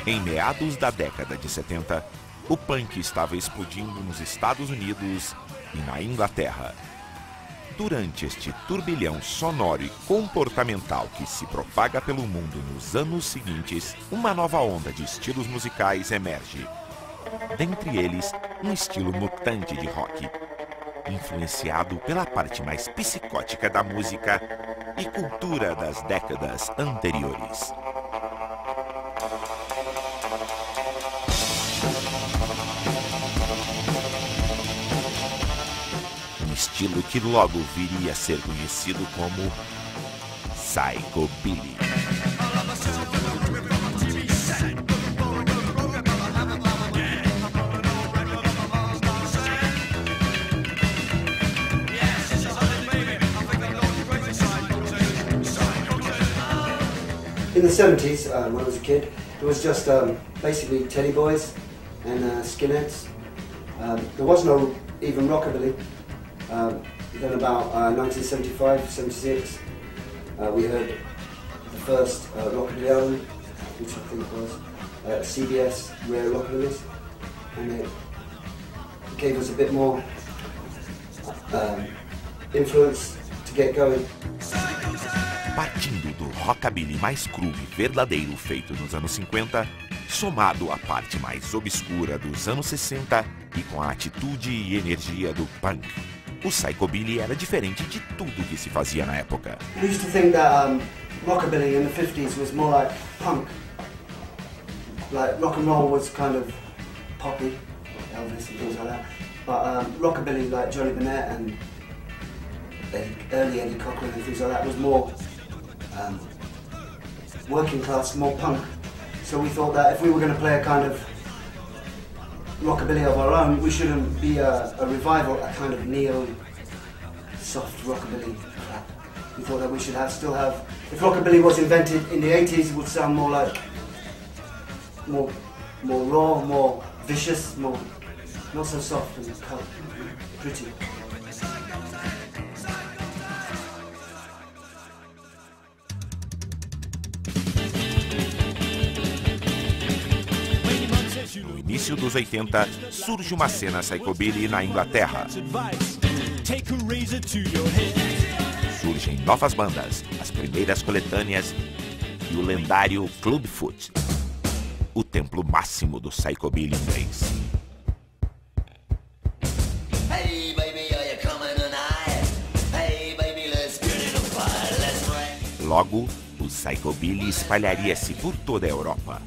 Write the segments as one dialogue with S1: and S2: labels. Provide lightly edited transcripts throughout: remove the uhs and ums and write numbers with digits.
S1: Em meados da década de 70, o punk estava explodindo nos Estados Unidos e na Inglaterra. Durante este turbilhão sonoro e comportamental que se propaga pelo mundo nos anos seguintes, uma nova onda de estilos musicais emerge. Dentre eles, um estilo mutante de rock, influenciado pela parte mais psicótica da música e cultura das décadas anteriores. Estilo que logo viria a ser conhecido como Psychobilly.
S2: In the 70s, when I was a kid, it was just basically teddy boys and skinheads. There was no even rockabilly. Then about 1975, 76, we heard the first rockabilly album, which I think was CBS Rare Rockabillys, and it gave us a bit more influence to get going.
S1: Partindo do rockabilly mais cru e verdadeiro feito nos anos 50, somado à parte mais obscura dos anos 60 e com a atitude e energia do punk, o Psychobilly era diferente de tudo que se fazia na época.
S2: We used to think that rockabilly in the 50s was more like punk. Like rock and roll was kind of poppy, Elvis and things like that. But rockabilly, like Johnny Bennett and early Eddie Cochran and things like that, was more working class, more punk. So we thought that if we were going to play a kind of rockabilly of our own, we shouldn't be a revival, a kind of neo soft rockabilly crap. We thought that we should still have, if rockabilly was invented in the 80s, it would sound more like, more raw, more vicious, more, not so soft and pretty.
S1: No início dos 80, surge uma cena psychobilly na Inglaterra. Surgem novas bandas, as primeiras coletâneas e o lendário Clubfoot, o templo máximo do psychobilly inglês. Logo, o psychobilly espalharia-se por toda a Europa.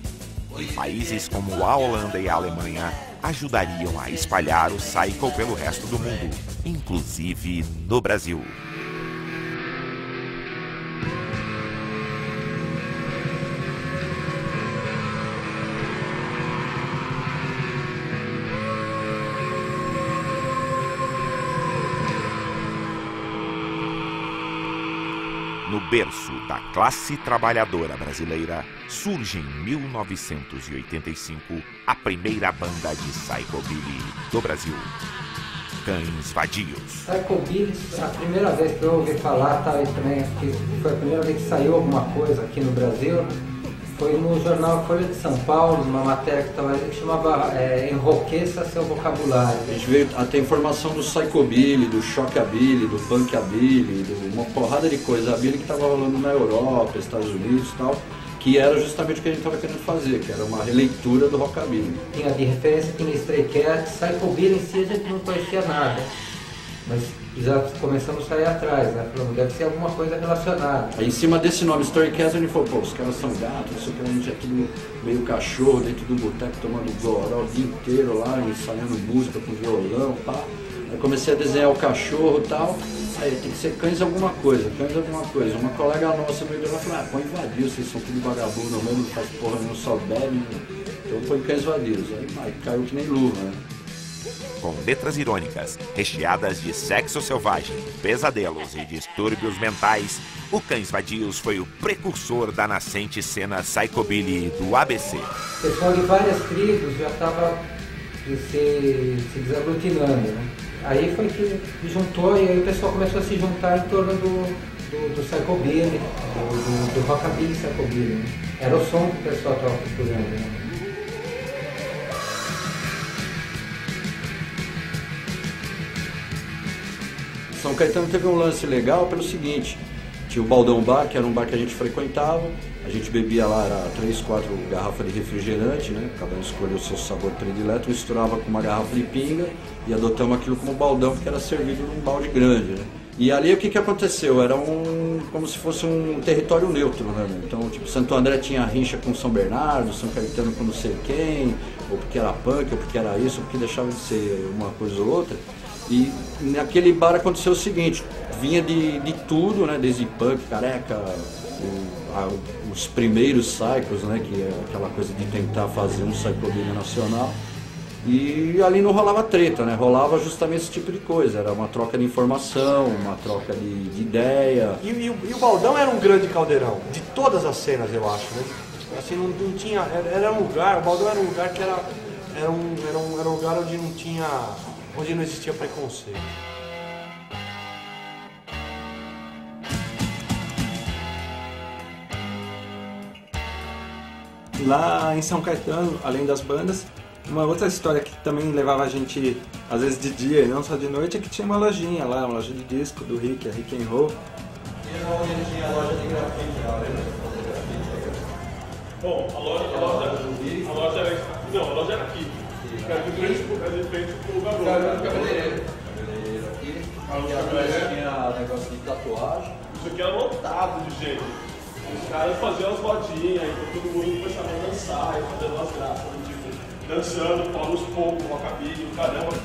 S1: E países como a Holanda e a Alemanha ajudariam a espalhar o Psycho pelo resto do mundo, inclusive no Brasil. No berço da classe trabalhadora brasileira, surge em 1985 a primeira banda de Psychobilly do Brasil, Cães Vadios.
S3: Psychobilly, a primeira vez que eu ouvi falar, tá aí também, que foi a primeira vez que saiu alguma coisa aqui no Brasil, foi no jornal Folha de São Paulo, uma matéria que estava que chamava Enroqueça Seu Vocabulário.
S4: A gente veio a ter informação do Psychobilly, do Shockabilly, do Punkabilly, uma porrada de coisa. A Billy que estava rolando na Europa, Estados Unidos e tal, que era justamente o que a gente estava querendo fazer, que era uma releitura do Rockabilly.
S3: Tinha de referência, tinha Stray Cats, Psychobilly em si a gente não conhecia nada, mas já começamos a sair atrás, né? Falando, deve ser alguma coisa relacionada.
S4: Aí em cima desse nome, Stray Cats, a gente falou, pô, os caras são gatos, isso que a gente é tudo meio cachorro, dentro do boteco, tomando goró o dia inteiro lá, ensaiando música com violão, pá. Aí comecei a desenhar o cachorro e tal, aí tem que ser cães alguma coisa, cães alguma coisa. Uma colega nossa veio lá e falou, põe Vadios, vocês são tudo vagabundo mesmo, não faz porra, não só bebe, então põe Cães Vadios. Aí caiu que nem luva, né?
S1: Com letras irônicas, recheadas de sexo selvagem, pesadelos e distúrbios mentais, o Cães Vadios foi o precursor da nascente cena Psychobilly do ABC.
S3: O pessoal de várias tribos já estava se desaglutinando, né? Aí foi que juntou e aí o pessoal começou a se juntar em torno do Psychobilly, do Rockabilly Psychobilly, né? Era o som que o pessoal estava procurando, né?
S4: São Caetano teve um lance legal pelo seguinte, tinha o Baldão Bar, que era um bar que a gente frequentava, a gente bebia lá, era 3, 4 garrafas de refrigerante, né? Cada um escolheu o seu sabor predileto, misturava com uma garrafa de pinga e adotamos aquilo como baldão, porque era servido num balde grande, né? E ali o que aconteceu? Era como se fosse um território neutro, né? Então, tipo, Santo André tinha rincha com São Bernardo, São Caetano com não sei quem, ou porque era punk, ou porque era isso, ou porque deixava de ser uma coisa ou outra. E naquele bar aconteceu o seguinte, vinha de tudo, né, desde punk, careca, os primeiros psychos, né, que é aquela coisa de tentar fazer um psychobilly nacional. E ali não rolava treta, né, rolava justamente esse tipo de coisa, era uma troca de informação, uma troca de ideia.
S5: E o Baldão era um grande caldeirão, de todas as cenas eu acho, né? Assim, não tinha, era um lugar, o Baldão era um lugar que era um lugar onde não existia preconceito.
S6: Lá em São Caetano, além das bandas, uma outra história que também levava a gente, às vezes de dia e não só de noite, é que tinha uma lojinha lá, uma loja de disco do Rick, a Rick and Roll.
S7: E onde tinha a loja de grafite lá, lembra?
S8: Bom, a loja era aqui. Era de frente pro lugar do
S7: cabeleireiro aqui. Tinha negócio de tatuagem.
S8: Isso aqui era lotado de gente. Os caras faziam as rodinhas, então todo mundo começava a dançar e fazendo as graças, tipo, dançando, fora os poucos, rockabilly, caramba.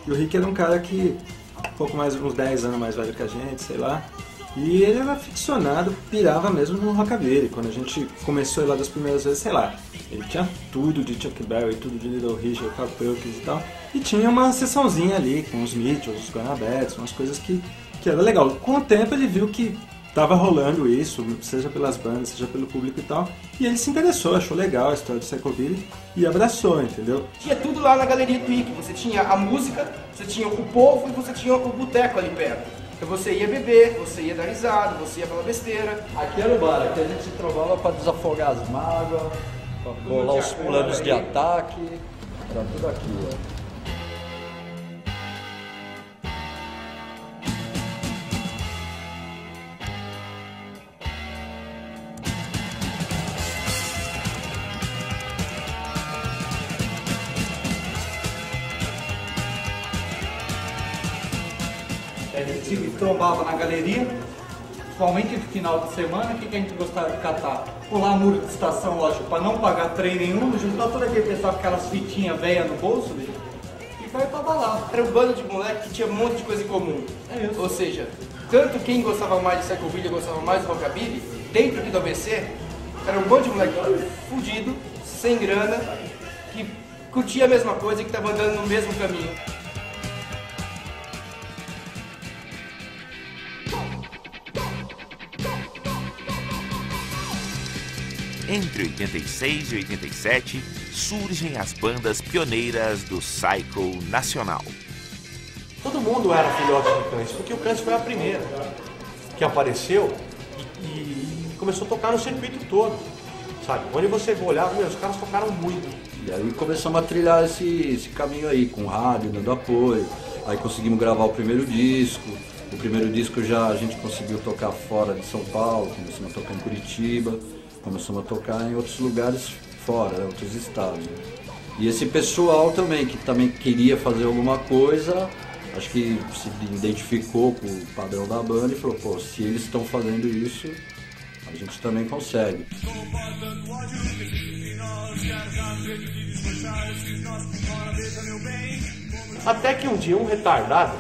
S6: E o Rick era um cara que, um pouco mais, uns 10 anos mais velho que a gente, sei lá. E ele era aficionado, pirava mesmo no rockabilly. Quando a gente começou lá das primeiras vezes, sei lá, ele tinha tudo de Chuck Berry, tudo de Little Richard, Carl Perkins e tal. E tinha uma sessãozinha ali com os Mitchells, os Guanabettes, umas coisas que era legal. Com o tempo ele viu que tava rolando isso, seja pelas bandas, seja pelo público e tal. E ele se interessou, achou legal a história do Psychobilly e abraçou, entendeu?
S9: Tinha tudo lá na galeria do Rick. Você tinha a música, você tinha o povo e você tinha o boteco ali perto. Então você ia beber, você ia dar risada, você ia falar besteira.
S4: Aqui era o bar, aqui a gente se trovava para desafogar as mágoas, para bolar os planos de ataque, era tudo aqui, ó.
S7: se trombava na galeria, principalmente no final de semana. O que a gente gostava de catar? Pular muro de estação, lógico, para não pagar trem nenhum, juntar todo aquele pessoal com aquelas fitinhas velhas no bolso, bicho, e vai pra balada.
S9: Era um bando de moleque que tinha um monte de coisa em comum.
S7: É isso.
S9: Ou seja, tanto quem gostava mais de psychobilly gostava mais do rockabilly, dentro aqui do ABC, era um bando de moleque fudido, sem grana, que curtia a mesma coisa e que estava andando no mesmo caminho.
S1: Entre 86 e 87, surgem as bandas pioneiras do psycho nacional.
S5: Todo mundo era filhote do Cães, porque o Cães foi a primeira que apareceu e começou a tocar no circuito todo, sabe? Onde você olhava, os caras tocaram muito.
S4: E aí começamos a trilhar esse caminho aí, com rádio, dando apoio. Aí conseguimos gravar o primeiro disco. O primeiro disco já a gente conseguiu tocar fora de São Paulo, começamos a tocar em Curitiba. Começamos a tocar em outros lugares fora, outros estados. E esse pessoal também, que também queria fazer alguma coisa, acho que se identificou com o padrão da banda e falou, pô, se eles estão fazendo isso, a gente também consegue.
S5: Até que um dia um retardado,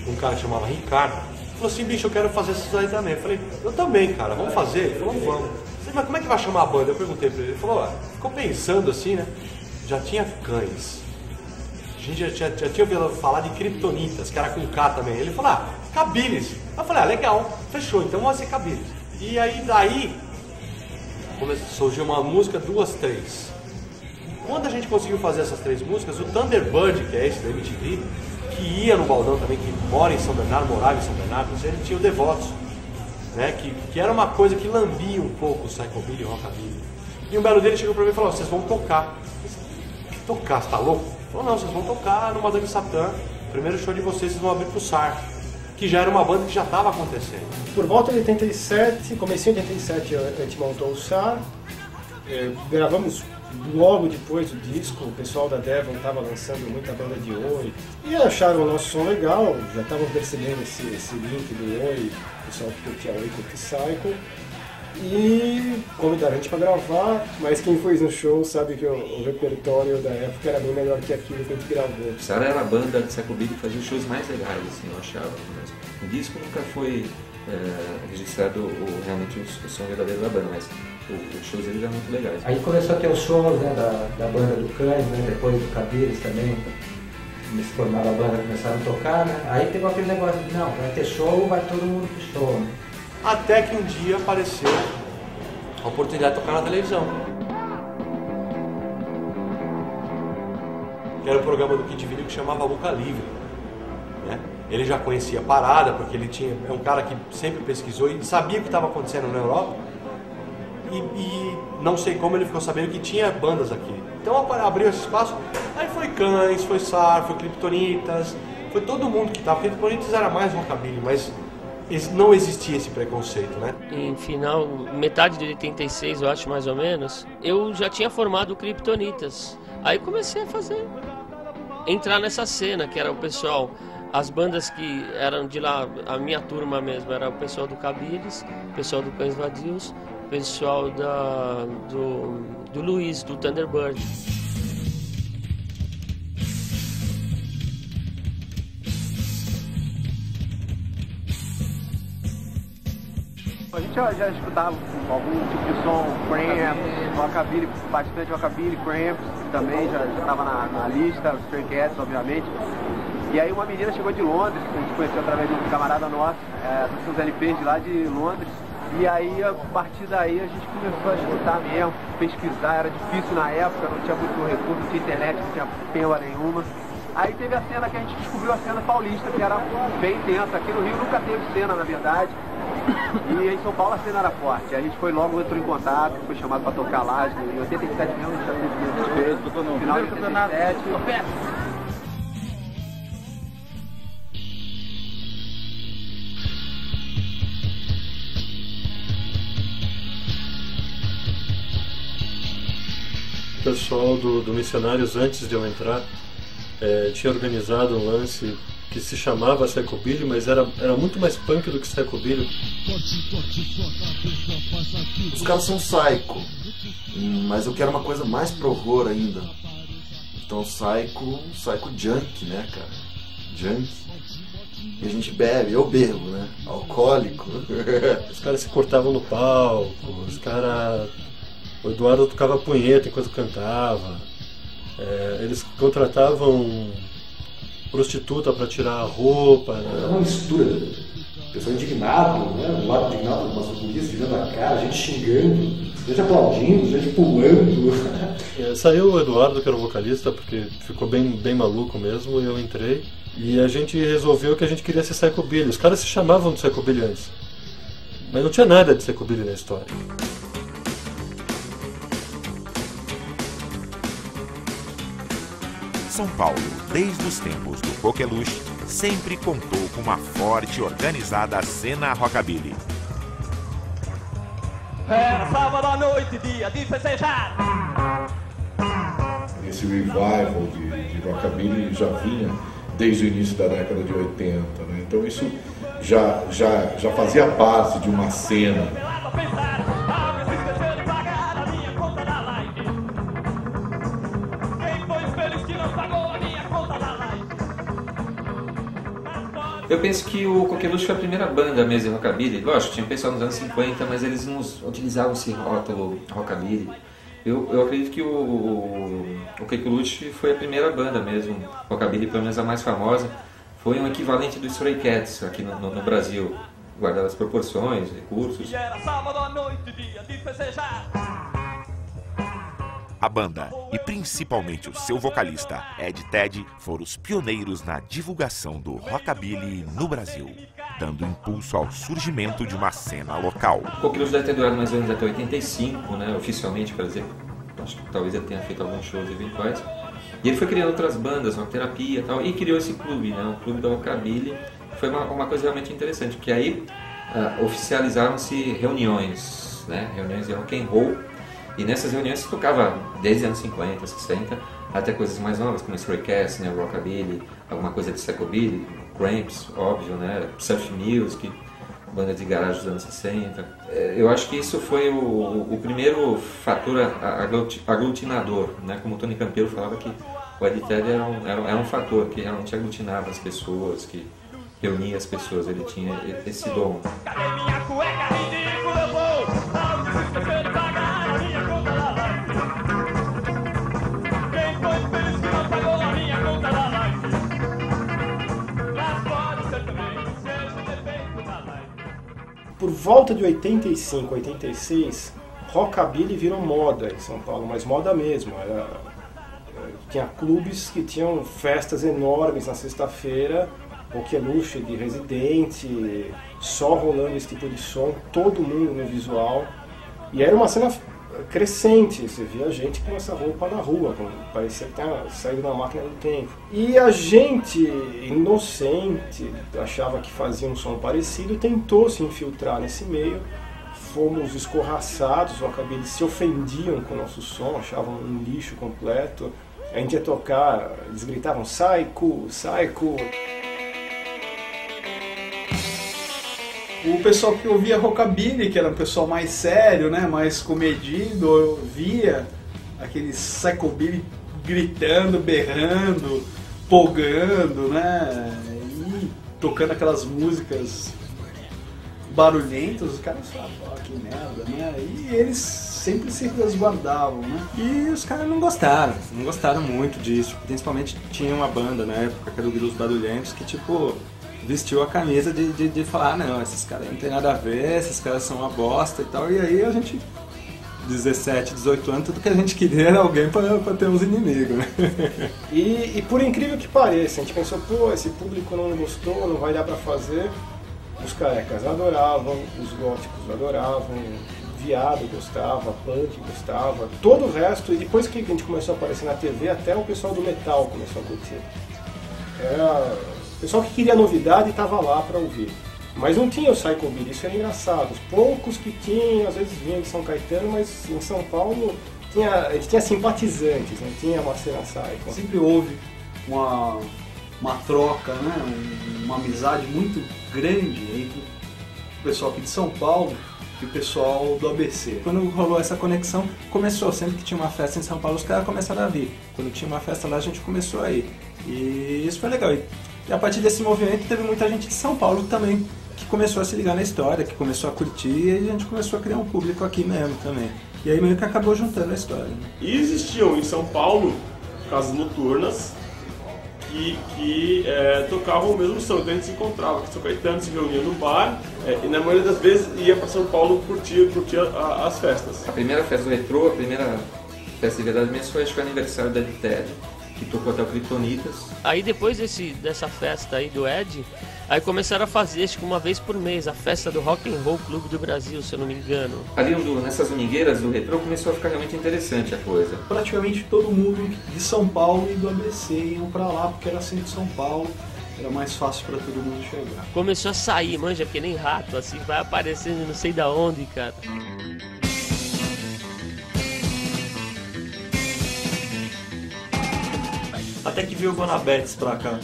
S5: um cara que chamava Ricardo, falou assim, bicho, eu quero fazer isso aí também. Eu falei, eu também, cara, vamos fazer? Ele falou, vamos. Mas como é que vai chamar a banda? Eu perguntei pra ele. Ele falou, ficou pensando assim, né? Já tinha Cães. A gente já tinha ouvido falar de Kryptonitas, que era com K também. Ele falou, Cabiles. Eu falei, legal, fechou, então vamos ser Cabiles. E aí daí surgiu uma música, 2, 3. Quando a gente conseguiu fazer essas 3 músicas, o Thunderbird, que é esse da MTV, que ia no Baldão também, que mora em São Bernardo, morava em São Bernardo, ele tinha o Devotos. Né, que era uma coisa que lambia um pouco o psychobilly e o rockabilly. E um belo dia ele chegou pra mim e falou, vocês vão tocar. Tocar, você tá louco? Ele falou, não, vocês vão tocar no Madame Satã. O primeiro show de vocês vão abrir pro SAR, que já era uma banda que já estava acontecendo.
S10: Por volta de 87, comecinho de 87 a gente montou o SAR. Gravamos logo depois do disco, o pessoal da Devon estava lançando muita banda de Oi e acharam o nosso som legal, já estavam percebendo esse link do Oi, o pessoal que curtia Oi curte Psycho, e convidaram a gente para gravar, mas quem foi no show sabe que o repertório da época era bem melhor que aquilo que a gente gravou.
S11: O SAR era a banda de psychobilly que fazia os shows mais legais, assim, eu achava. O disco nunca foi registrado realmente o som verdadeiro da banda, mas os shows eles eram muito legais.
S3: Aí começou a ter os shows, né, da banda do Cães, né, depois do Cabiles também, eles formaram a banda, começaram a tocar, né, aí teve aquele negócio de, não, vai ter show, vai todo mundo pro show. Né?
S5: Até que um dia apareceu a oportunidade de tocar na televisão. Que era um programa do Kid Video que chamava Boca Livre. Né? Ele já conhecia a parada, porque ele é um cara que sempre pesquisou e sabia o que estava acontecendo na Europa. E não sei como ele ficou sabendo que tinha bandas aqui. Então abriu esse espaço, aí foi Cães, foi SAR, foi Kryptonitas, foi todo mundo que estava. Kryptonitas era mais rockabilly, mas não existia esse preconceito, né?
S12: Em final, metade de 86, eu acho mais ou menos, eu já tinha formado o Kryptonitas. Aí comecei a entrar nessa cena, que era o pessoal, as bandas que eram de lá, a minha turma mesmo, era o pessoal do Cabiles, o pessoal do Cães Vadios, pessoal do Luiz, do Thunderbird.
S13: A gente já escutava algum tipo de som, Cramps, rockabilly, bastante rockabilly, Cramps também, já estava na lista, os Stray Cats, obviamente. E aí uma menina chegou de Londres, que a gente conheceu através de um camarada nosso, dos LPs de lá de Londres. E aí, a partir daí, a gente começou a escutar mesmo, pesquisar, era difícil na época, não tinha muito recurso, não tinha internet, não tinha pena nenhuma. Aí teve a cena que a gente descobriu, a cena paulista, que era bem intensa. Aqui no Rio nunca teve cena, na verdade. E em São Paulo a cena era forte. A gente foi logo, entrou em contato, foi chamado para tocar lá. Em 87 mesmo, a gente já teve no final de 87.
S14: O pessoal do Missionários, antes de eu entrar, tinha organizado um lance que se chamava Psychobilly, mas era muito mais punk do que Psychobilly.
S15: Os caras são psycho, mas eu quero uma coisa mais pro horror ainda. Então psycho junk, né, cara? Junk. E a gente bebe, eu bebo, né? Alcoólico.
S14: Os caras se cortavam no palco, o Eduardo tocava punheta enquanto cantava. Eles contratavam prostituta para tirar a roupa.
S15: Era uma mistura. O pessoal indignado, né? O lado indignado do nosso polícia, virando a cara, a gente xingando, gente aplaudindo, gente pulando.
S14: Saiu o Eduardo, que era o vocalista, porque ficou bem maluco mesmo, e eu entrei. E a gente resolveu que a gente queria ser Psychobilly. Os caras se chamavam de Psychobilly antes, mas não tinha nada de Psychobilly na história.
S1: São Paulo, desde os tempos do Coqueluche, sempre contou com uma forte e organizada cena rockabilly.
S16: Era sábado à noite, dia de festejar.
S17: Esse revival de rockabilly já vinha desde o início da década de 80, né? Então isso já fazia parte de uma cena.
S11: Eu penso que o Coqueluche foi a primeira banda mesmo de rockabilly. Lógico, tinha pessoal nos anos 50, mas eles não utilizavam esse rótulo rockabilly. Eu acredito que o Coqueluche foi a primeira banda mesmo, rockabilly, pelo menos a mais famosa. Foi um equivalente do Stray Cats aqui no Brasil, guardadas as proporções, recursos.
S1: A banda, e principalmente o seu vocalista, Ed Ted, foram os pioneiros na divulgação do rockabilly no Brasil, dando impulso ao surgimento de uma cena local.
S11: O Coqueluche deve ter durado mais ou menos até 85, né, oficialmente, quer dizer, acho que talvez ele tenha feito alguns shows eventuais. E ele foi criando outras bandas, uma terapia e tal, e criou esse clube, né, o Clube do Rockabilly. Foi uma coisa realmente interessante, porque aí oficializaram-se reuniões, né, reuniões de rock and roll. E nessas reuniões se tocava desde anos 50, 60, até coisas mais novas, como Stray Cats, né, Rockabilly, alguma coisa de Psychobilly, Cramps, óbvio, né, Surf Music, banda de garagem dos anos 60. Eu acho que isso foi o primeiro fator aglutinador, né, como o Tony Campeiro falava que o Ed Ted era um fator que realmente aglutinava as pessoas, que reunia as pessoas, ele tinha esse dom.
S10: Por volta de 85, 86, rockabilly virou moda em São Paulo, mas moda mesmo. Tinha clubes que tinham festas enormes na sexta-feira, Coqueluche de Residente, só rolando esse tipo de som, todo mundo no visual. E era uma cena crescente, você via gente com essa roupa na rua, parecia que tinha saído da máquina do tempo. E a gente, inocente, achava que fazia um som parecido, tentou se infiltrar nesse meio, fomos escorraçados, os rockabilly se ofendiam com o nosso som, achavam um lixo completo. A gente ia tocar, eles gritavam "Psycho, Psycho".
S7: O pessoal que ouvia rockabilly, que era um pessoal mais sério, né, mais comedido, via aqueles psychobilly gritando, berrando, pogando, né, e tocando aquelas músicas barulhentas, os caras falavam, que merda, né, e eles sempre se resguardavam, né.
S6: E os caras não gostaram muito disso, principalmente tinha uma banda na época, que era o Grilos Barulhentos, que tipo... vestiu a camisa de falar, não, esses caras não tem nada a ver, esses caras são uma bosta e tal. E aí a gente, 17, 18 anos, tudo que a gente queria era alguém pra ter uns inimigos, né?
S10: E por incrível que pareça, a gente pensou, pô, esse público não gostou, não vai dar pra fazer. Os carecas adoravam, os góticos adoravam, viado gostava, punk gostava, todo o resto. E depois que a gente começou a aparecer na TV, até o pessoal do metal começou a curtir. O pessoal que queria novidade estava lá para ouvir. Mas não tinha o Psychobilly, isso era engraçado. Os poucos que tinham, às vezes vinham de São Caetano, mas em São Paulo a gente tinha simpatizantes, não tinha uma cena psycho.
S7: Sempre houve
S18: uma troca, né? Uma amizade muito grande entre o pessoal aqui de São Paulo e o pessoal do ABC.
S6: Quando rolou essa conexão, começou, sempre que tinha uma festa em São Paulo, os caras começaram a vir. Quando tinha uma festa lá, a gente começou a ir. E isso foi legal. E a partir desse movimento, teve muita gente de São Paulo também, que começou a se ligar na história, que começou a curtir, e a gente começou a criar um público aqui mesmo também. E aí meio que acabou juntando a história. Né?
S8: E existiam em São Paulo casas noturnas que tocavam o mesmo som, então a gente se encontrava, que São Caetano se reunia no bar e na maioria das vezes ia para São Paulo curtir as festas.
S11: A primeira festa do Retrô, a primeira festa de verdade mesmo foi acho que o aniversário da Ted, que tocou até o Kryptonitas.
S12: Aí depois dessa festa aí do Ed, aí começaram a fazer, acho que uma vez por mês, a festa do Rock and Roll Clube do Brasil, se eu não me engano.
S11: Ali nessas domingueiras do Retrô começou a ficar realmente interessante a coisa.
S18: Praticamente todo mundo de São Paulo e do ABC iam pra lá, porque era sempre São Paulo, era mais fácil pra todo mundo chegar.
S12: Começou a sair, manja, que nem rato, assim, vai aparecendo não sei da onde, cara.
S19: Até que veio o Bonabetes pra cá.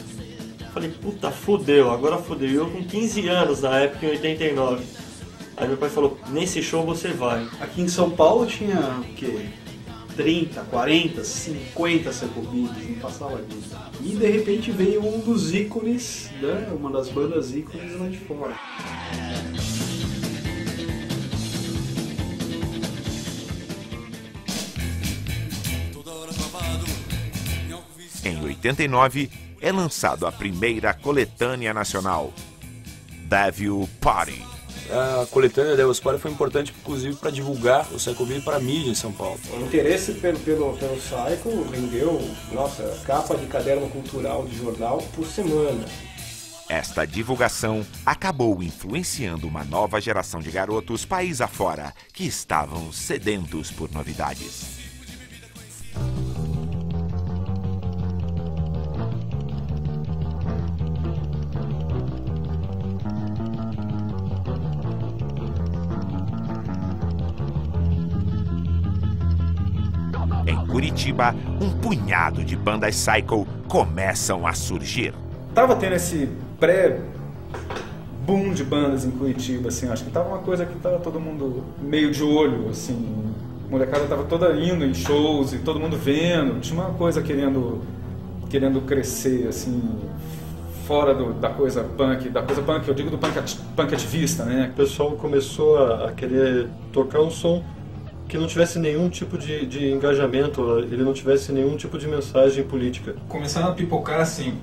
S19: Falei, puta, fudeu, agora fudeu. Eu com 15 anos na época, em 89. Aí meu pai falou, nesse show você vai.
S18: Aqui em São Paulo tinha o quê? 30, 40, 50 Psychobillies, não passava disso. E de repente veio um dos ícones, né? Uma das bandas ícones lá de fora.
S1: Em 89, é lançado a primeira coletânea nacional, Devil Party.
S20: A coletânea Devil's Party foi importante, inclusive, para divulgar o Psychobilly para a mídia em São Paulo.
S10: O interesse pelo Psycho rendeu, nossa, capa de caderno cultural de jornal por semana.
S1: Esta divulgação acabou influenciando uma nova geração de garotos país afora que estavam sedentos por novidades. Em Curitiba, um punhado de bandas psycho começam a surgir.
S6: Tava tendo esse pré-boom de bandas em Curitiba, assim, acho que tava uma coisa que tava todo mundo meio de olho, assim, a molecada tava toda indo em shows e todo mundo vendo, tinha uma coisa querendo crescer, assim, fora da coisa punk, eu digo do punk ativista, né?
S14: O pessoal começou a querer tocar um som que não tivesse nenhum tipo de engajamento, ele não tivesse nenhum tipo de mensagem política.
S21: Começaram a pipocar, assim,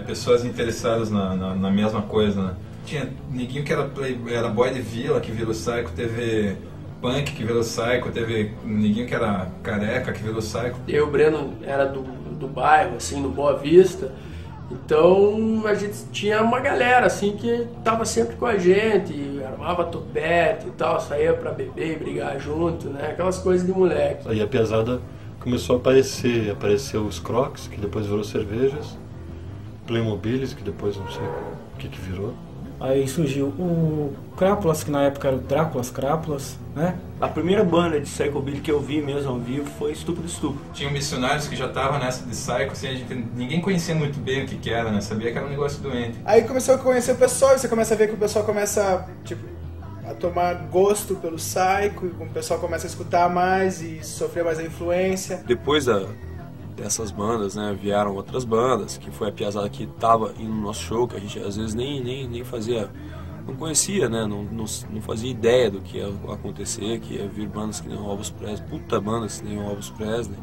S21: pessoas interessadas na mesma coisa, né? Tinha neguinho que era boy de vila, que virou psycho, teve punk que virou psycho, teve neguinho que era careca, que virou psycho.
S9: Eu e o Breno era do bairro, assim, no Boa Vista, então a gente tinha uma galera, assim, que tava sempre com a gente, armava topete e tal, saía pra beber e brigar junto, né, aquelas coisas de moleque.
S14: Aí a pesada começou a apareceu os Crocs, que depois virou Cervejas, Playmobilis, que depois não sei o que virou.
S22: Aí surgiu o Crápulas, que na época era o Dráculas Crápulas, né?
S19: A primeira banda de Psychobilly que eu vi mesmo ao vivo foi Estupro do Estupro.
S21: Tinha missionários que já estavam nessa de psycho, assim, ninguém conhecia muito bem o que era, né? Sabia que era um negócio doente.
S23: Aí começou a conhecer o pessoal, e você começa a ver que o pessoal começa a tomar gosto pelo psycho, e o pessoal começa a escutar mais e sofrer mais a influência.
S20: Depois dessas bandas, né, vieram outras bandas, que foi a piazada que tava indo no nosso show, que a gente às vezes nem fazia, não conhecia, né, não fazia ideia do que ia acontecer, que ia vir bandas que nem o Elvis Presley, puta bandas que nem o Elvis Presley,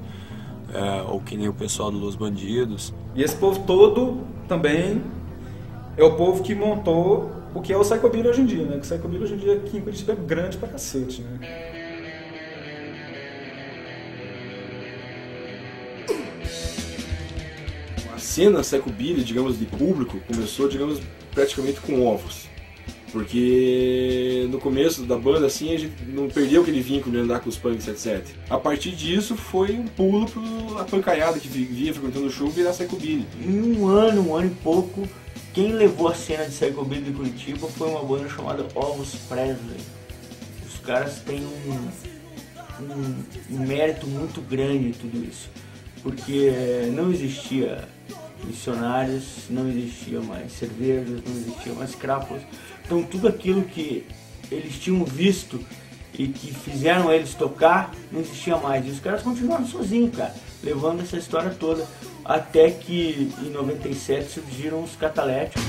S20: ou que nem o pessoal do Los Bandidos.
S6: E esse povo todo também é o povo que montou o que é o Psychobilly hoje em dia, né, que o Psychobilly hoje em dia aqui em Curitiba é grande pra cacete, né.
S20: A cena Psychobilly, digamos, de público, começou, digamos, praticamente com ovos. Porque no começo da banda, assim, a gente não perdeu aquele vínculo de andar com os punks, etc. A partir disso, foi um pulo pra pancaiada que via frequentando o show virar Psychobilly.
S19: Em um ano e pouco, quem levou a cena de Psychobilly de Curitiba foi uma banda chamada Elvis Presley. Os caras têm um mérito muito grande em tudo isso. Porque não existia
S2: missionários não existia mais, cervejas não existiam mais, crápulas. Então tudo aquilo que eles tinham visto e que fizeram eles tocar não existia mais. E os caras continuaram sozinhos, cara, levando essa história toda, até que em 97 surgiram os Cataléticos.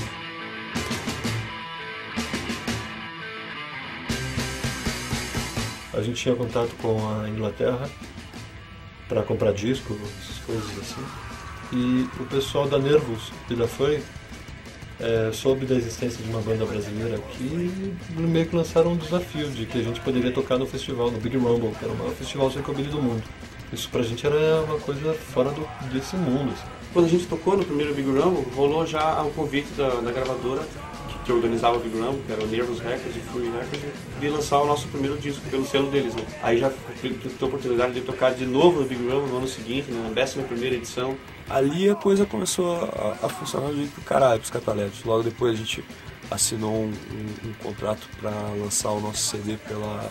S14: A gente tinha contato com a Inglaterra para comprar disco, essas coisas assim. E o pessoal da Nervos e da Furry soube da existência de uma banda brasileira aqui e meio que lançaram um desafio de que a gente poderia tocar no festival, no Big Rumble, que era o maior festival psychobilly do mundo. Isso pra gente era uma coisa fora desse mundo. Assim.
S3: Quando a gente tocou no primeiro Big Rumble, rolou já o convite da gravadora que organizava o Big Rumble, que era o Nervous Records e Furry Records, de lançar o nosso primeiro disco pelo selo deles, né? Aí já tive a oportunidade de tocar de novo no Big Rumble no ano seguinte, na 11ª edição.
S20: Ali a coisa começou a funcionar do jeito do caralho pros Cataléticos. Logo depois a gente assinou um contrato para lançar o nosso CD pela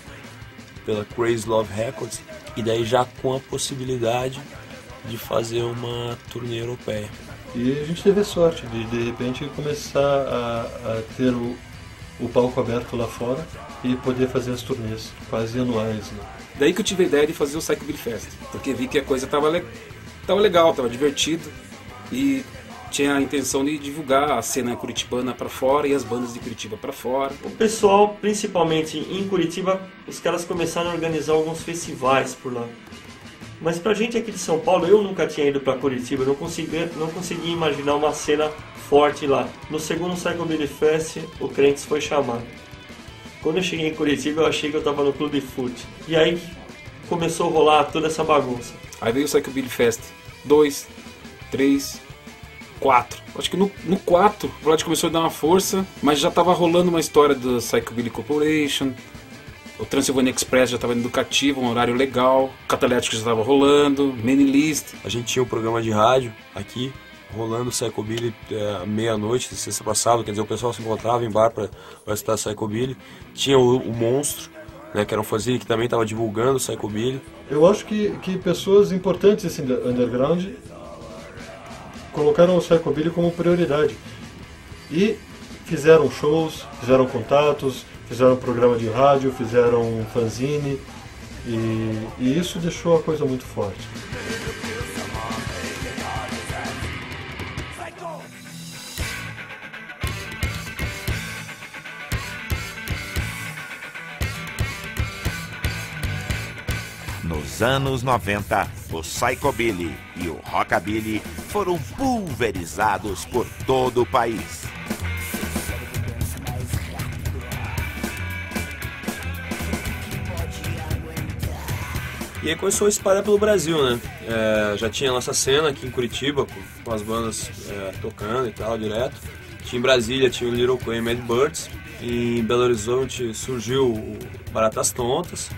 S20: Crazy Love Records, e daí já com a possibilidade de fazer uma turnê europeia.
S14: E a gente teve a sorte de repente começar a ter o palco aberto lá fora e poder fazer as turnês quase anuais. Né?
S4: Daí que eu tive a ideia de fazer o Psychobilly Fest, porque vi que a coisa tava legal, tava divertido e tinha a intenção de divulgar a cena curitibana para fora e as bandas de Curitiba para fora.
S19: O pessoal, principalmente em Curitiba, os caras começaram a organizar alguns festivais por lá. Mas pra gente aqui de São Paulo, eu nunca tinha ido pra Curitiba, não consegui imaginar uma cena forte lá. No segundo Psychobilly Fest, o Crentes foi chamado. Quando eu cheguei em Curitiba, eu achei que eu tava no Clube Foot. E aí começou a rolar toda essa bagunça.
S4: Aí veio o Psychobilly Fest 2, 3, 4. Acho que no 4 o Vlad começou a dar uma força, mas já tava rolando uma história do Psychobilly Corporation. O Transylvania Express já estava indo cativo, um horário legal. O Catalético já estava rolando, Many List.
S20: A gente tinha um programa de rádio aqui, rolando Psychobilly meia-noite, sexta passada. Quer dizer, o pessoal se encontrava em bar para escutar Psychobilly. Tinha o Monstro, né, que era um fanzine que também estava divulgando o Psychobilly.
S14: Eu acho que pessoas importantes assim, da underground colocaram o Psychobilly como prioridade. E fizeram shows, fizeram contatos, fizeram um programa de rádio, fizeram um fanzine e isso deixou a coisa muito forte.
S1: Nos anos 90, o Psychobilly e o Rockabilly foram pulverizados por todo o país.
S20: E aí começou a espalhar pelo Brasil, né? Já tinha nossa cena aqui em Curitiba, com as bandas tocando e tal, direto. Tinha em Brasília, tinha o Little Queen Mad Birds. Em Belo Horizonte surgiu o Baratas Tontas.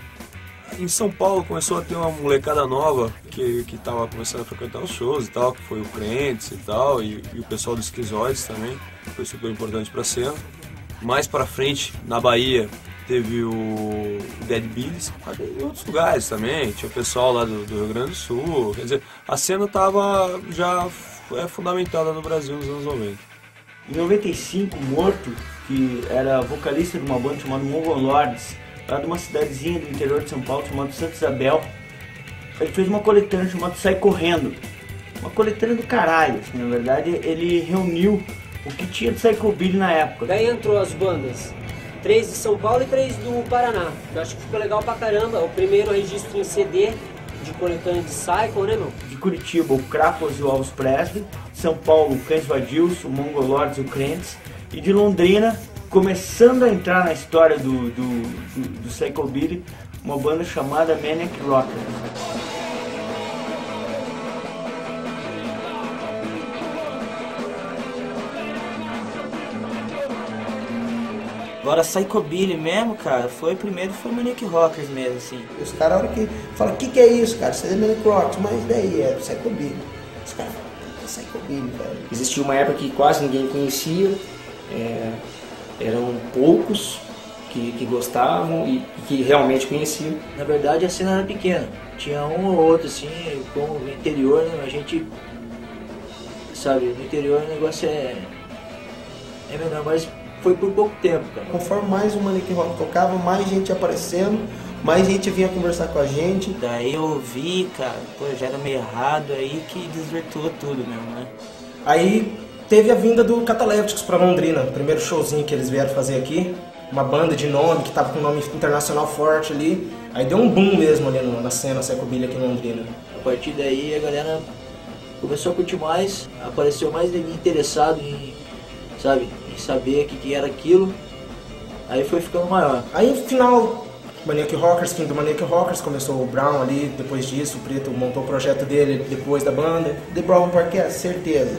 S20: Em São Paulo começou a ter uma molecada nova que tava começando a frequentar os shows e tal, que foi o Crentes e tal, e o pessoal dos Esquizoides também, foi super importante pra cena. Mais pra frente, na Bahia, teve o Dead Bees, em outros lugares também, tinha o pessoal lá do Rio Grande do Sul, quer dizer, a cena estava já fundamentada no Brasil nos anos 90.
S2: Em 95, o Morto, que era vocalista de uma banda chamada Mongol Lords, lá de uma cidadezinha do interior de São Paulo chamada Santa Isabel, ele fez uma coletânea chamada Sai Correndo, uma coletânea do caralho, assim, na verdade ele reuniu o que tinha de Psychobilly na época.
S24: Daí entrou as bandas, 3 de São Paulo e 3 do Paraná. Eu acho que ficou legal pra caramba. O primeiro registro em CD de coletânea de Psycho, né, meu?
S2: De Curitiba, o Crápulas e o Elvis Presley. São Paulo, o Cães Vadios, o Mongol Lords e o Crentes. E de Londrina, começando a entrar na história do Psychobilly, uma banda chamada Maniac Rockers.
S25: Agora Psychobilly mesmo, cara, primeiro foi Maniac Rockers mesmo, assim.
S26: Os caras, a hora que falam, o que é isso, cara? Você é Maniac Rockers, mas daí é Psychobilly. Os caras falam, é Psychobilly, velho.
S2: Existia uma época que quase ninguém conhecia, eram poucos que gostavam e que realmente conheciam.
S25: Na verdade a cena era pequena, tinha um ou outro assim, como no interior, né? A gente sabe? No interior o negócio é menor, mas foi por pouco tempo, cara.
S26: Conforme mais o Manic Rock tocava, mais gente aparecendo, mais gente vinha conversar com a gente.
S25: Daí eu vi, cara, pô, já era meio errado, aí que desvirtuou tudo mesmo, né?
S5: Aí teve a vinda do Catalépticos pra Londrina, o primeiro showzinho que eles vieram fazer aqui. Uma banda de nome, que tava com um nome internacional forte ali. Aí deu um boom mesmo ali na cena psychobilly aqui em Londrina.
S25: A partir daí a galera começou a curtir mais, apareceu mais ninguém interessado em, sabe, em saber o que era aquilo. Aí foi ficando maior.
S5: Aí no final, Maniac Rockers, fim do Maniac Rockers, começou o Brown ali, depois disso o Preto montou o projeto dele depois da banda.
S26: The Brown Parquet, certeza.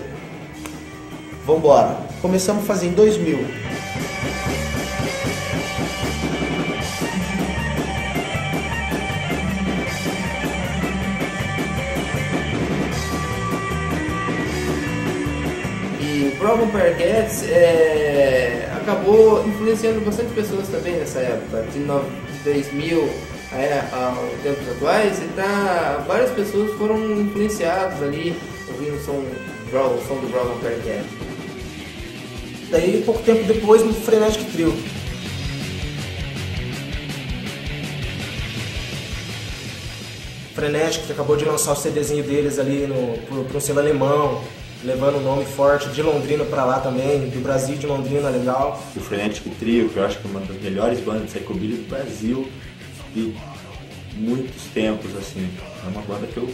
S26: Vambora. Começamos a fazer em 2000.
S9: O Brown Parquets acabou influenciando bastante pessoas também nessa época, de 2000 aos tempos atuais, várias pessoas foram influenciadas ali, ouvindo o som do Brown Parquets.
S5: Daí, pouco tempo depois, no Frenetic Trio. Frenetic, que acabou de lançar o CDzinho deles ali pro selo alemão, levando um nome forte de Londrina pra lá também, do Brasil de Londrina, legal.
S7: O Frenetic Trio, que eu acho que é uma das melhores bandas de psychobilly do Brasil de muitos tempos, assim. É uma banda que eu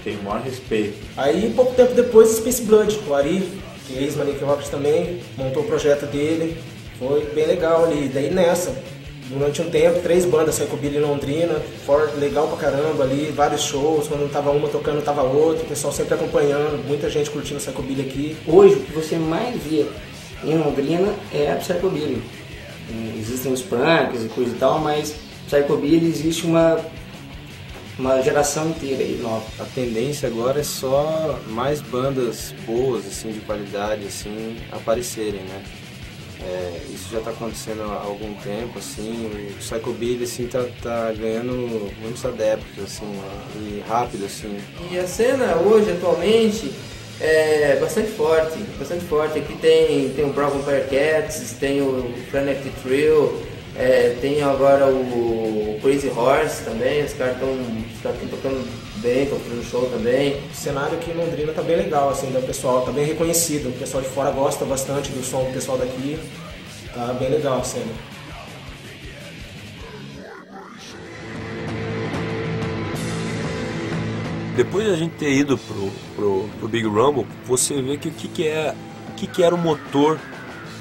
S7: tenho o maior respeito.
S5: Aí, pouco tempo depois, Space Blood, o Ari, que é ex-Manic Rockers também, montou o projeto dele, foi bem legal ali. Daí nessa, durante um tempo, 3 bandas psychobilly em Londrina, forte, legal pra caramba ali, vários shows, quando não tava uma tocando, tava outra, o pessoal sempre acompanhando, muita gente curtindo psychobilly aqui.
S13: Hoje, o que você mais vê em Londrina é a psychobilly. Existem os punks e coisa e tal, mas psychobilly existe uma geração inteira aí nova.
S6: A tendência agora é só mais bandas boas, assim, de qualidade, assim, aparecerem, né? Isso já está acontecendo há algum tempo, assim, o psychobilly, assim, tá ganhando muitos adeptos, assim, e rápido, assim.
S9: E a cena hoje, atualmente, é bastante forte. Aqui tem o Brown Parquets, tem o Frenetic Trio, tem agora o Crazy Horse também, os caras estão tocando bem, estão fazendo show também.
S5: O cenário aqui em Londrina tá bem legal, assim, do pessoal, tá bem reconhecido, o pessoal de fora gosta bastante do som do pessoal daqui, tá bem legal a cena.
S20: Depois de a gente ter ido pro Big Rumble, você vê que o que era o motor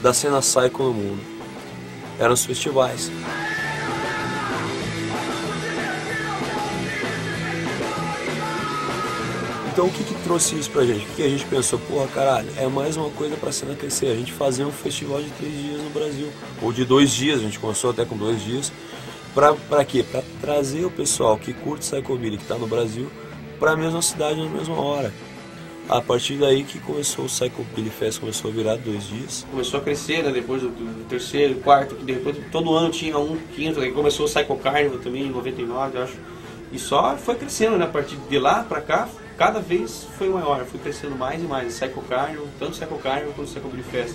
S20: da cena psycho no mundo. Eram os festivais. Então o que trouxe isso pra gente? O que a gente pensou? Porra, caralho, é mais uma coisa pra cena crescer. A gente fazer um festival de 3 dias no Brasil. Ou de 2 dias, a gente começou até com 2 dias. Pra quê? Pra trazer o pessoal que curte psychobilly, que tá no Brasil, pra mesma cidade na mesma hora. A partir daí que começou o Psychobilly Fest, começou a virar 2 dias.
S3: Começou a crescer, né? Depois do terceiro, quarto, que depois todo ano tinha um quinto, aí começou o Psycho Carnival também, em 99, eu acho. E só foi crescendo, né? A partir de lá pra cá, cada vez foi maior, foi crescendo mais e mais. Psycho Carnival, tanto o Psycho Carnival quanto o Psychobilly Fest.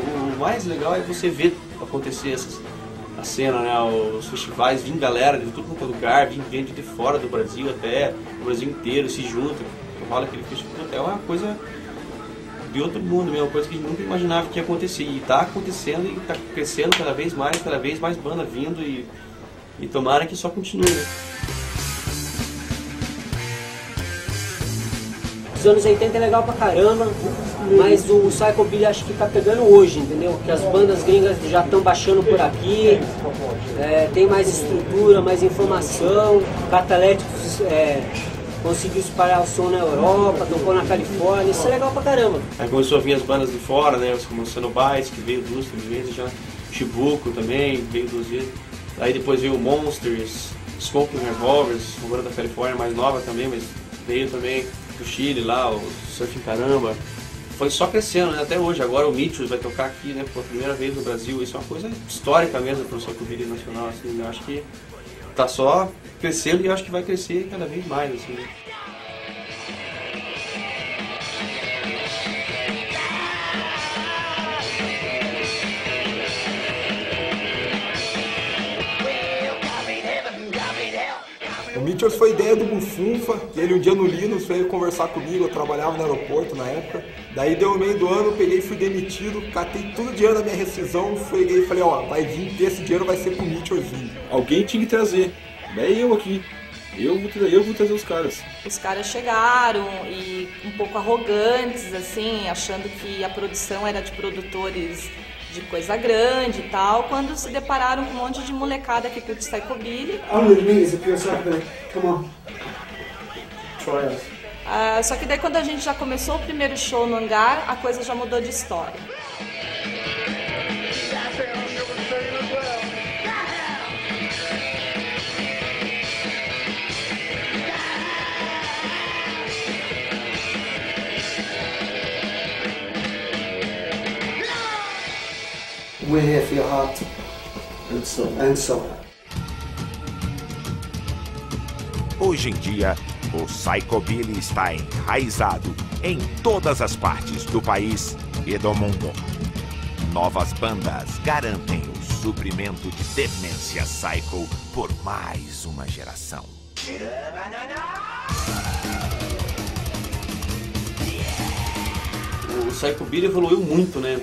S3: O mais legal é você ver acontecer a cena, né? Os festivais, vem galera de tudo quanto é lugar, vem gente de fora do Brasil até, o Brasil inteiro se junta, rola aquele festival, é uma coisa de outro mundo mesmo, uma coisa que a gente nunca imaginava que ia acontecer, e tá acontecendo e tá crescendo cada vez mais banda vindo e tomara que só continue, né?
S24: Os anos 80 é legal pra caramba, mas o psychobilly acho que tá pegando hoje, entendeu? Que as bandas gringas já estão baixando por aqui, tem mais estrutura, mais informação, Catalépticos conseguiu espalhar o som na Europa, tocou na Califórnia, isso é legal pra caramba.
S3: Aí começou a vir as bandas de fora, né? Como o Cenobites, que veio 2, 3 vezes já, Chibuco também, veio 2 vezes. Aí depois veio o Monsters, Smoking Revolvers, uma banda da Califórnia mais nova também, mas veio também do Chile lá, o Surfing Caramba. foi só crescendo, né? Até hoje. Agora o Mitchell vai tocar aqui, né? Pela primeira vez no Brasil. Isso é uma coisa histórica mesmo para o psychobilly nacional, assim. Eu acho que tá só crescendo e eu acho que vai crescer cada vez mais, assim.
S8: O Mitchell foi ideia do Bufunfa, que ele um dia no Linux veio conversar comigo, eu trabalhava no aeroporto na época. Daí deu o meio do ano, eu peguei e fui demitido, catei todo o dinheiro da minha rescisão, peguei e falei, ó, vai vir, esse dinheiro vai ser pro Mitchellzinho.
S4: Alguém tinha que trazer, daí eu aqui. Eu vou trazer os caras.
S11: Os caras chegaram e um pouco arrogantes, assim, achando que a produção era de produtores de coisa grande e tal, quando se depararam com um monte de molecada que curte psychobilly. Só que daí quando a gente já começou o primeiro show no hangar, a coisa já mudou de história.
S26: We're here for your heart and soul.
S1: Hoje em dia, o psychobilly está enraizado em todas as partes do país e do mundo. Novas bandas garantem o suprimento de demência psycho por mais uma geração.
S3: O psychobilly evoluiu muito, né?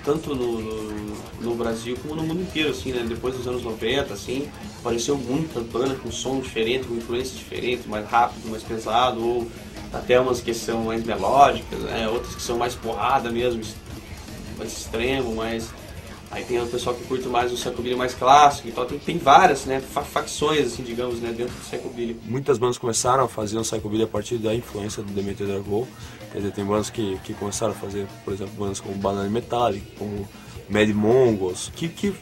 S3: Tanto no Brasil como no mundo inteiro, assim, né? Depois dos anos 90, assim, apareceu muita banda com som diferente, com influência diferente, mais rápido, mais pesado, ou até umas que são mais melódicas, né? Outras que são mais porrada mesmo, mais extremo, mais... Aí tem o pessoal que curte mais o psychobilly mais clássico e tal, tem várias, né, facções, assim, digamos, né, dentro do psychobilly.
S20: Muitas bandas começaram a fazer um psychobilly a partir da influência do Demeter Darkglow. Quer dizer, tem bandas que começaram a fazer, por exemplo, bandas como Banana Metallic, como Mad Mongols, que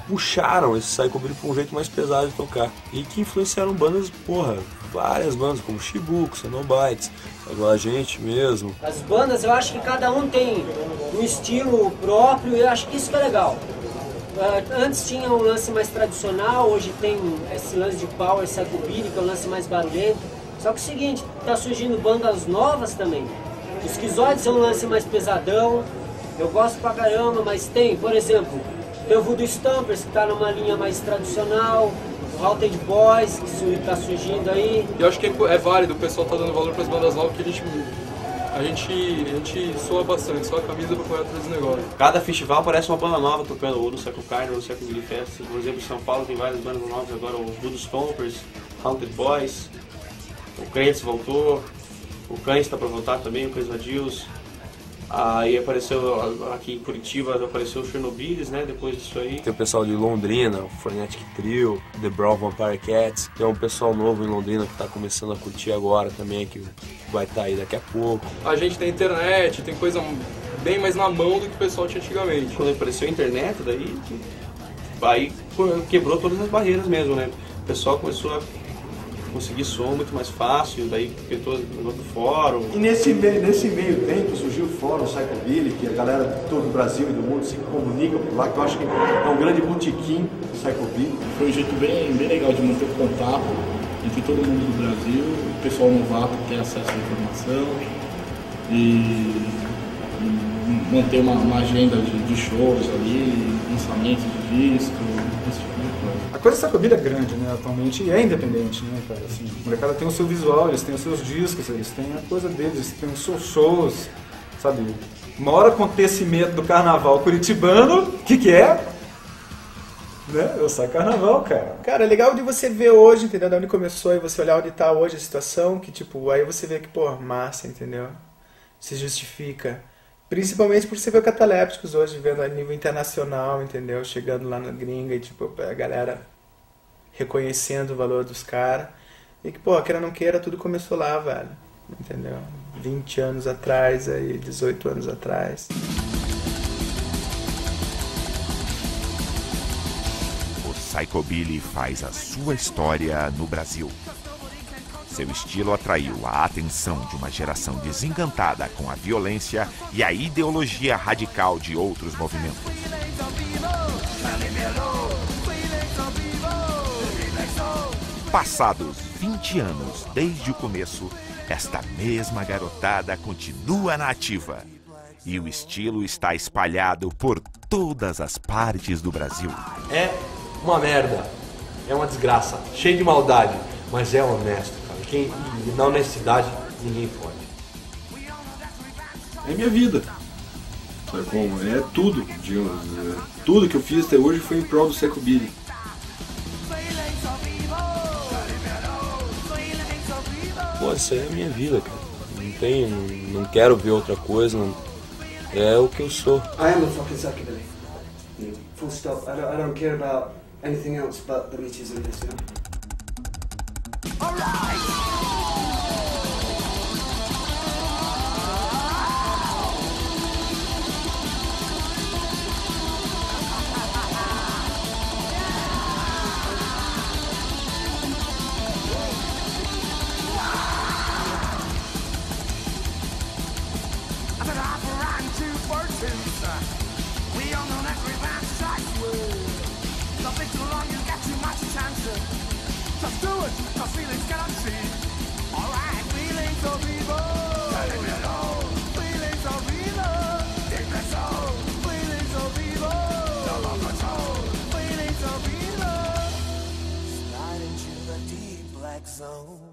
S20: puxaram esse psychobilly para um jeito mais pesado de tocar. E que influenciaram bandas, várias bandas, como Shibuko, Cenobites, agora a gente mesmo.
S24: As bandas, eu acho que cada um tem um estilo próprio e eu acho que isso que é legal. Antes tinha um lance mais tradicional, hoje tem esse lance de power, psychobilly, que é um lance mais barulhento. Só que é o seguinte, tá surgindo bandas novas também. O Schizoids é um lance mais pesadão, eu gosto pra caramba, mas tem, por exemplo, tem o Voodoo Stompers, que tá numa linha mais tradicional, o Haunted Boys, que tá surgindo aí.
S12: Eu acho que é válido, o pessoal tá dando valor pras bandas novas, que a gente soa bastante, só a camisa pra correr atrás do negócio.
S3: Cada festival aparece uma banda nova tocando, ou no Psycho Carnival, ou no Psychobilly Fest. Por exemplo, em São Paulo tem várias bandas novas agora, o Voodoo Stompers, Haunted Boys, o Crentes voltou, o Cães está para voltar também, o Cães Vadios. Aí apareceu aqui em Curitiba, apareceu o Chernobylis, né, depois disso aí.
S20: Tem o pessoal de Londrina, o Frenetic Trio, The Brown Vampire Cats. Tem um pessoal novo em Londrina que está começando a curtir agora também, que vai estar aí daqui a pouco.
S12: A gente tem internet, tem coisa bem mais na mão do que o pessoal tinha antigamente.
S3: Quando apareceu a internet, daí aí quebrou todas as barreiras mesmo, né? O pessoal começou a conseguir som muito mais fácil, daí pintou no outro fórum.
S15: E nesse meio tempo surgiu o fórum Psychobilly, que a galera de todo o Brasil e do mundo se comunica por lá, que eu acho que é um grande botequim do Psychobilly.
S16: Foi um jeito bem legal de manter o contato entre todo mundo do Brasil, o pessoal novato ter acesso à informação e manter uma agenda de shows ali, lançamentos de disco, esse tipo de coisa.
S22: A coisa do psychobilly é grande, né, atualmente, e é independente, né, cara, assim, a molecada tem o seu visual, eles têm os seus discos, eles têm a coisa deles, eles têm os seus shows, sabe, o maior acontecimento do carnaval curitibano, o que é? Né? Eu saio carnaval, cara.
S23: Cara, é legal de você ver hoje, entendeu, de onde começou, e você olhar onde tá hoje a situação, que tipo, aí você vê que, pô, massa, entendeu, se justifica. Principalmente por você ver o Catalépticos hoje, vendo a nível internacional, entendeu? Chegando lá na gringa e, tipo, a galera reconhecendo o valor dos caras. E que, pô, queira ou não queira, tudo começou lá, velho. Entendeu? 20 anos atrás, aí, 18 anos atrás.
S1: O psychobilly faz a sua história no Brasil. Seu estilo atraiu a atenção de uma geração desencantada com a violência e a ideologia radical de outros movimentos. Passados 20 anos desde o começo, esta mesma garotada continua na ativa. E o estilo está espalhado por todas as partes do Brasil.
S10: É uma merda, é uma desgraça, cheio de maldade, mas é honesto, cara. Na honestidade ninguém pode.
S14: É minha vida. Sabe como? É tudo, digamos. Tudo que eu fiz até hoje foi em prol do Psychobilly.
S20: Pô, isso aí é a minha vida, cara. Não quero ver outra coisa, é o que eu sou.
S17: I am a fucking psychobilly. Full stop. I don't care about anything else but the Meteors and this, you know?
S18: We all know that we're back don't think too long, you got too much attention. Just do it, cause feelings cannot see. Alright, feelings of evil. Leave me alone. Feelings of evil. Take me so. Feelings of evil. No more control. Feelings of evil. Slide into the deep black zone.